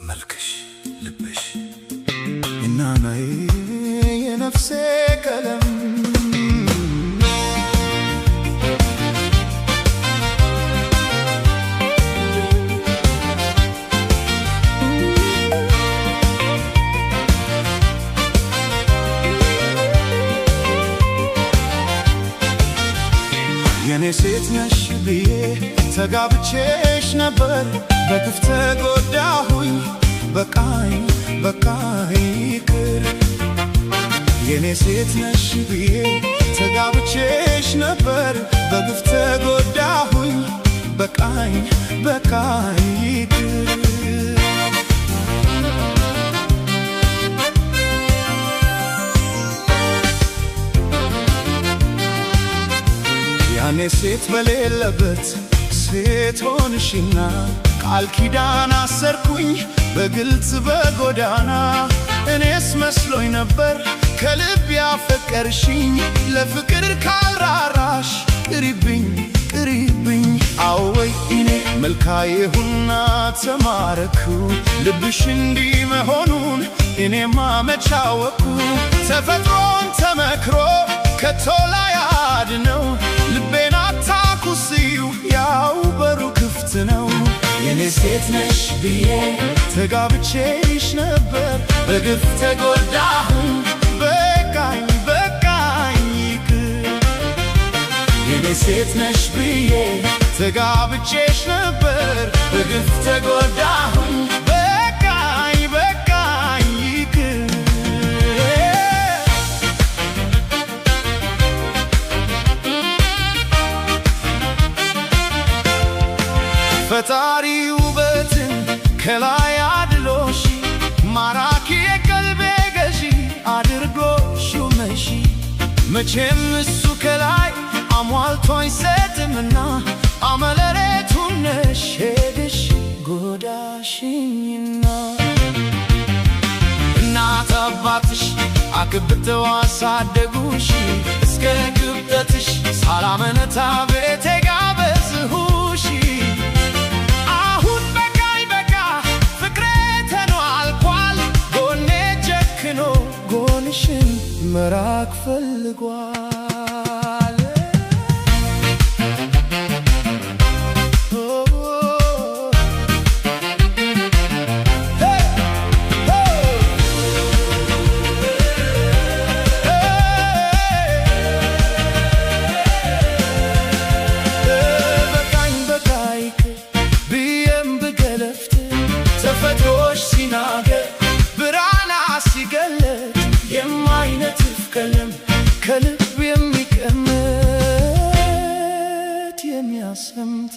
መልክሽ ልብሽ እናናዬ የነፍሴ ቀለም የኔ ሴት ነሽ ብዬ ተጋብቼሽ ነበር በግፍ ተጎዳሁኝ በቃኝ ይቅር የኔ ሴት ነሽ ብዬ ተጋብቼሽ ነበር በግፍ ተጎዳሁኝ በቃኝ ይቅር ያኔ ሴት በሌለበት ሴት ሆንሽና ቃል ኪዳን አሰርኩኝ በግልጽ በጎዳና እኔስ መስሎኝ ነበር ከልብ ያፈቀርሽኝ ለፍቅር ካልራራሽ ቅሪብኝ አወይ እኔ መልካዬሁና ተማረኩ ልብሽ እንዲህ መሆኑን እኔማ መች አወቅኩ ተፈጥሮን ተመክሮ ከቶ ላይ አድነው ልቤን አታኩስዩ ያው በሩ ክፍት ነው የኔ ሴት ነሽ ብዬ ተጋብቼሽ ነበር በግፍ ተጎዳሁኝ በቃኝ ይቅር የኔ ሴት ነሽ ብዬ ተጋብቼሽ ነበር በግፍ ተጎዳሁኝ በቃኝ ይቅር ፈጣሪ ውበትን ከላይ አድሎሽ ማራኪ የቀልቤ ገዢ አድርጎሽ ሹመሽ መቼም እሱ ከላይ አሟልቶ አይሰጥምና አመለሬቱን ነሽ ሄድሽ ጎዳሽኝና እናት አባትሽ አክብተው አሳደጉሽ እስከ ግብተትሽ ሳላመነታ ቤቴ ጋበዝሁሽ ጎንሽን መራቅ ፈልጓል በቃኝ ብዬም ብገለፍት ተፈጥሮሽ ሲናገር ብራና ሲገለጥ የማይነጥፍ ቀለም ከልብ የሚቀመጥ የሚያሰምት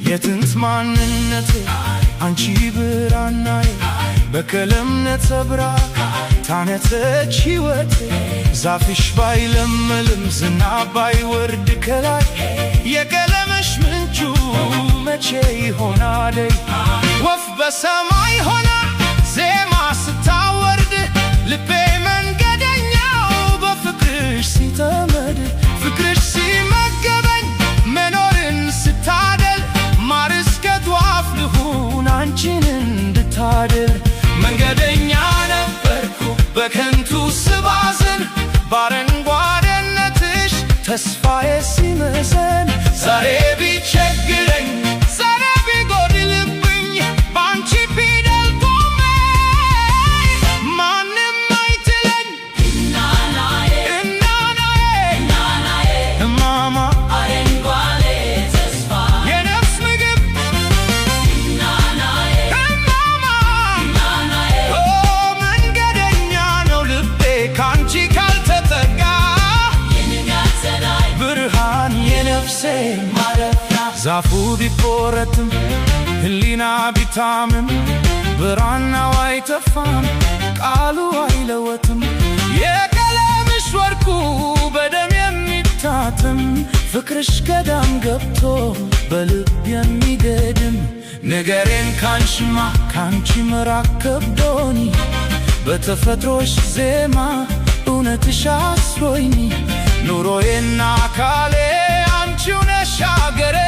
የጥንት ማንነቴ አንቺ ብራናዬ በቀለም ነጸብራቅ ታነጸች ሕይወቴ ዛፍሽ ባይለመልም ዝናብ ባይወርድ ከላይ የቀለምሽ ምንጩ መቼ ይሆን አደይ ወፍ በሰማይ ሆና ዜማ ስታወርድ ልቤ መንገደኛው በፍቅርሽ ሲተመድ ፍቅርሽ ሲመገበኝ መኖርን ስታደል ማር እስከ ጧፍ ልሁን አንቺን እንድታድል መንገደኛ ነበርኩ በከንቱ ስባዝን ባረንጓዴነትሽ ተስፋዬ ሲመዘን ዛሬ ቢቸግረኝ ዛሬ ቢጎድልብኝ ባንቺ ፊደል ቆሜ ማንም አይጥለኝ እናናዬ እማማ አረንጓዴ ተስፋ የነፍስ ምግብ እናናዬ እማማ መንገደኛ ነው ልቤ ካንቺ ካልተጠጋ ብርሃን የነፍሴ ማረፊያ ዛፉ ቢቆረጥም ህሊና ቢታምም ብራናው አይጠፋም ቃሉ አይለወጥም የቀለምሽ ወርቁ በደም የሚታተም ፍቅርሽ ገዳም ገብቶ በልብ የሚገድም ነገሬን ካንቺማ ካንቺ መራቅ ከብዶኝ በተፈጥሮሽ ዜማ እውነትሽ አስሮኝ ኑሮዬና አካሌ አንቺው ነሽ አገሬ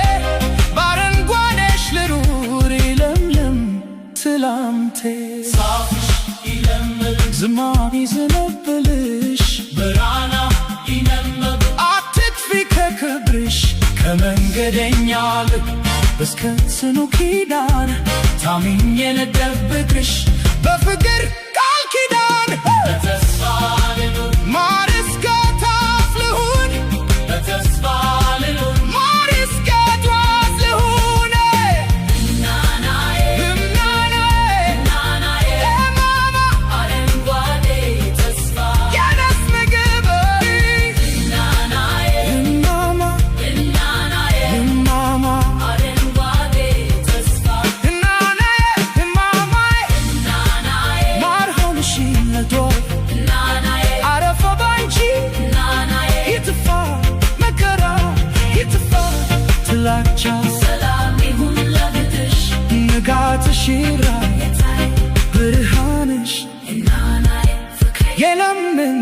ባረንጓዴሽ ልኑር ለምለም ሰላምቴ ዛፍሽ ይለምልም ዝማሬ ይዘንብልሽ ብርሃና ይነምብ አትጥፊ ከክብርሽ ከመንገደኛ ልብ እስከ ጽኑ ኪዳን ታምኜ ልጠብቅሽ በፍቅር ቃል ኪዳን በተስፋ ልኑር ማር እስከ ታፍ ልሁን በተስፋ ልኑር ማር እስከ ጧፍ ልሁን እናናዬ እማማ አረንጓዴ ተስፋ የነፍስ ምግብ እናናዬ እማማ አረንጓዴ ተስፋ እናናዬ እማማዬ ማር ሆንሽ ለዶፍ አረፈ ባንቺ ይጥፋ መከራ ይጥፋ ጥላቻ ሰላም ይሁን ለቤትሽ ንጋትሽ ይብራ ብርሃንሽ የለምን